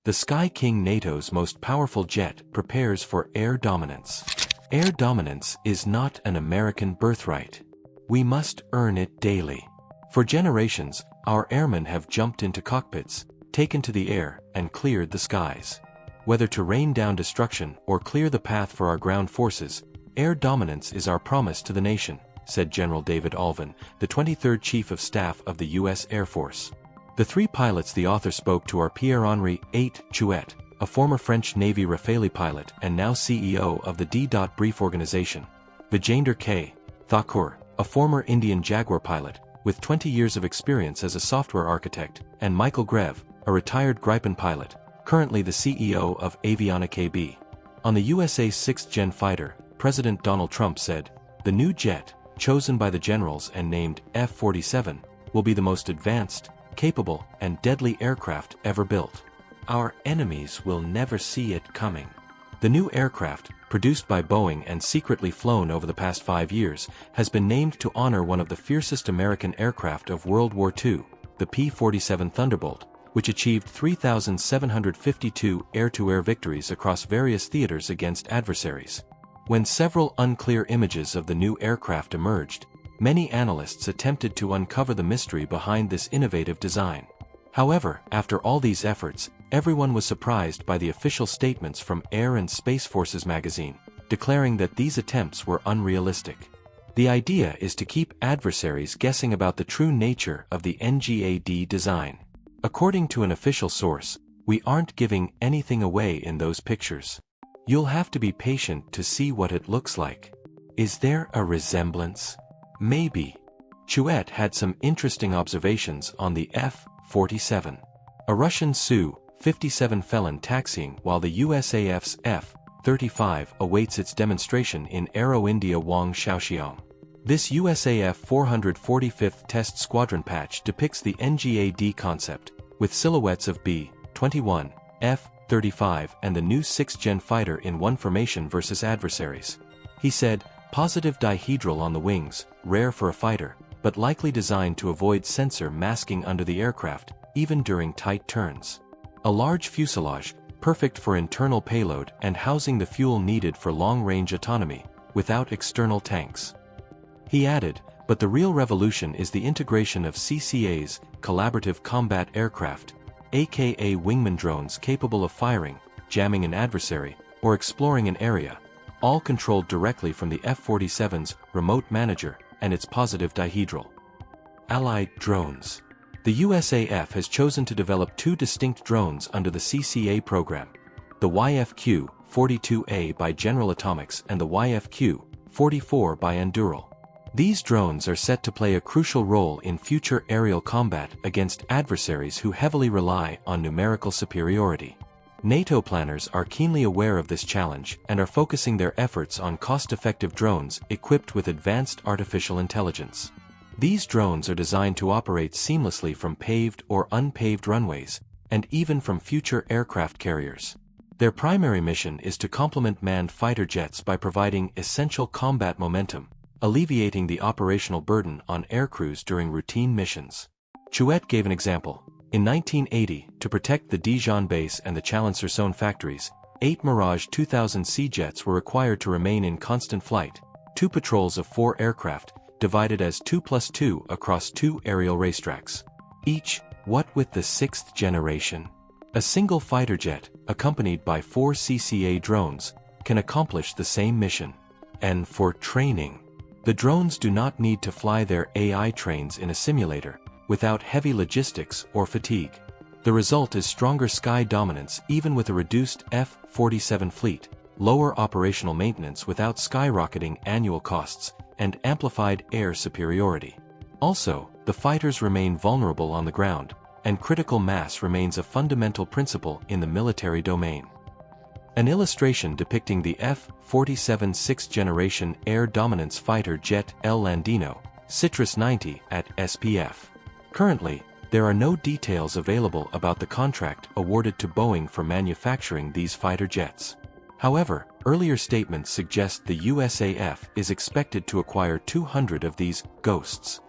The Sky King, NATO's most powerful jet, prepares for air dominance. Air dominance is not an American birthright. We must earn it daily. For generations, our airmen have jumped into cockpits, taken to the air, and cleared the skies. Whether to rain down destruction or clear the path for our ground forces, air dominance is our promise to the nation, said General David Alvin, the 23rd Chief of Staff of the U.S. Air Force. The three pilots the author spoke to are Pierre-Henri Chouet, a former French Navy Rafale pilot and now CEO of the D.Brief organization; Vijender K. Thakur, a former Indian Jaguar pilot, with 20 years of experience as a software architect, and Michael Greve, a retired Gripen pilot, currently the CEO of Aviation KB. On the USA's 6th-gen fighter, President Donald Trump said, "The new jet, chosen by the generals and named F-47, will be the most advanced, capable, and deadly aircraft ever built. Our enemies will never see it coming." The new aircraft, produced by Boeing and secretly flown over the past 5 years, has been named to honor one of the fiercest American aircraft of World War II, the P-47 Thunderbolt, which achieved 3,752 air-to-air victories across various theaters against adversaries. When several unclear images of the new aircraft emerged, many analysts attempted to uncover the mystery behind this innovative design. However, after all these efforts, everyone was surprised by the official statements from Air and Space Forces magazine, declaring that these attempts were unrealistic. The idea is to keep adversaries guessing about the true nature of the NGAD design. According to an official source, "We aren't giving anything away in those pictures. You'll have to be patient to see what it looks like." Is there a resemblance? Maybe. Chouet had some interesting observations on the F-47. A Russian Su-57 felon taxiing while the USAF's F-35 awaits its demonstration in Aero India Wang Xiaoxiang. This USAF 445th Test Squadron patch depicts the NGAD concept, with silhouettes of B-21, F-35 and the new 6th-gen fighter in one formation versus adversaries. He said, "Positive dihedral on the wings, rare for a fighter, but likely designed to avoid sensor masking under the aircraft, even during tight turns. A large fuselage, perfect for internal payload and housing the fuel needed for long-range autonomy, without external tanks." He added, "But the real revolution is the integration of CCA's, Collaborative Combat Aircraft, aka wingman drones capable of firing, jamming an adversary, or exploring an area, all controlled directly from the F-47's remote manager and its positive dihedral." Allied drones. The USAF has chosen to develop two distinct drones under the CCA program: the YFQ-42A by General Atomics and the YFQ-44 by Anduril. These drones are set to play a crucial role in future aerial combat against adversaries who heavily rely on numerical superiority. NATO planners are keenly aware of this challenge and are focusing their efforts on cost-effective drones equipped with advanced artificial intelligence. These drones are designed to operate seamlessly from paved or unpaved runways, and even from future aircraft carriers. Their primary mission is to complement manned fighter jets by providing essential combat momentum, alleviating the operational burden on aircrews during routine missions. Chouet gave an example. In 1980, to protect the Dijon base and the Chalon-sur-Saône factories, 8 Mirage 2000C jets were required to remain in constant flight, 2 patrols of 4 aircraft, divided as 2+2 across 2 aerial racetracks. Each, what with the 6th generation? A single fighter jet, accompanied by 4 CCA drones, can accomplish the same mission. And for training, the drones do not need to fly their AI trains in a simulator, without heavy logistics or fatigue. The result is stronger sky dominance even with a reduced F-47 fleet, lower operational maintenance without skyrocketing annual costs, and amplified air superiority. Also, the fighters remain vulnerable on the ground, and critical mass remains a fundamental principle in the military domain. An illustration depicting the F-47 6th-generation air dominance fighter jet El Landino, Citrus 90 at SPF. Currently, there are no details available about the contract awarded to Boeing for manufacturing these fighter jets. However, earlier statements suggest the USAF is expected to acquire 200 of these ghosts.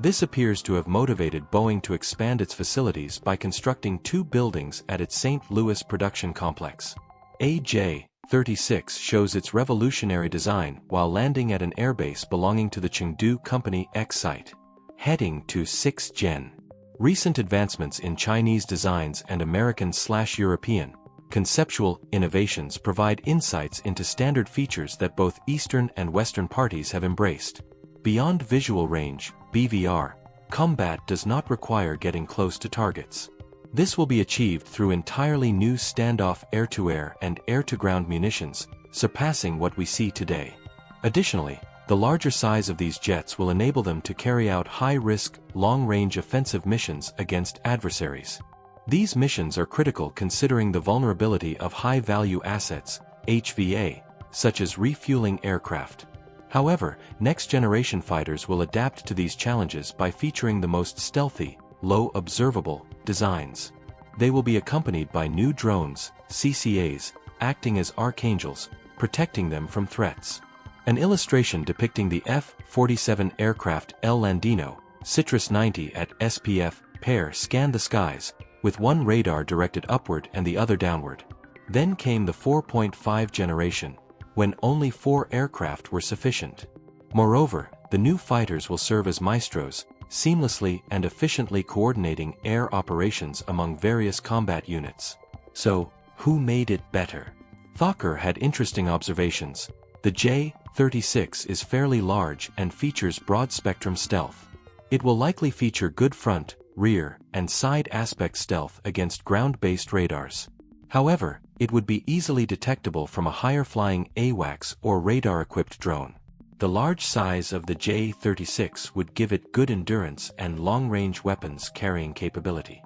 This appears to have motivated Boeing to expand its facilities by constructing 2 buildings at its St. Louis production complex. AJ-36 shows its revolutionary design while landing at an airbase belonging to the Chengdu Company X site. Heading to 6th Gen. Recent advancements in Chinese designs and American/European conceptual innovations provide insights into standard features that both Eastern and Western parties have embraced. Beyond visual range, BVR, combat does not require getting close to targets. This will be achieved through entirely new standoff air-to-air and air-to-ground munitions, surpassing what we see today. Additionally, the larger size of these jets will enable them to carry out high-risk, long-range offensive missions against adversaries. These missions are critical considering the vulnerability of high-value assets, HVA, such as refueling aircraft. However, next-generation fighters will adapt to these challenges by featuring the most stealthy, low-observable designs. They will be accompanied by new drones, CCAs, acting as archangels, protecting them from threats. An illustration depicting the F-47 aircraft El Landino, Citrus 90 at SPF pair scanned the skies, with one radar directed upward and the other downward. Then came the 4.5 generation, when only 4 aircraft were sufficient. Moreover, the new fighters will serve as maestros, seamlessly and efficiently coordinating air operations among various combat units. So, who made it better? Fokker had interesting observations. The J-36 is fairly large and features broad-spectrum stealth. It will likely feature good front, rear, and side aspect stealth against ground-based radars. However, it would be easily detectable from a higher-flying AWACS or radar-equipped drone. The large size of the J-36 would give it good endurance and long-range weapons carrying capability.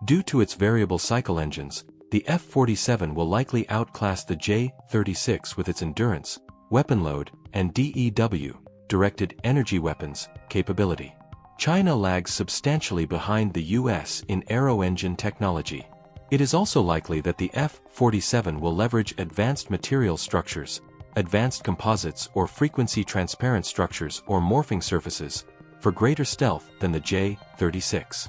Due to its variable cycle engines, the F-47 will likely outclass the J-36 with its endurance, weapon load, and DEW, directed energy weapons, capability. China lags substantially behind the US in aero-engine technology. It is also likely that the F-47 will leverage advanced material structures, advanced composites or frequency-transparent structures or morphing surfaces, for greater stealth than the J-36.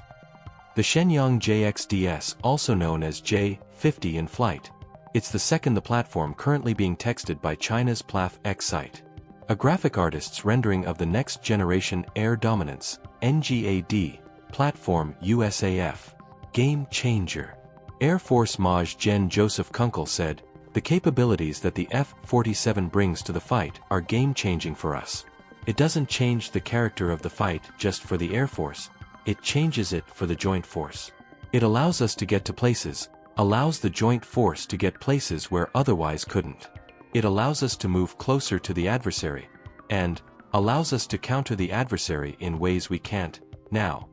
The Shenyang JXDS, also known as J-50 in flight. It's the second platform currently being texted by China's PLAF X site. A graphic artist's rendering of the next generation air dominance, NGAD, platform USAF. Game changer. Air Force Maj Gen Joseph Kunkel said, "The capabilities that the F-47 brings to the fight are game-changing for us. It doesn't change the character of the fight just for the Air Force, it changes it for the Joint Force. It allows us to get to places, allows the Joint Force to get places where otherwise couldn't. It allows us to move closer to the adversary, and allows us to counter the adversary in ways we can't now."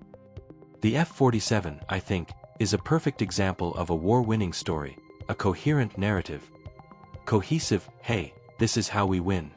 The F-47, I think, is a perfect example of a war-winning story, a coherent narrative. Cohesive, hey, this is how we win.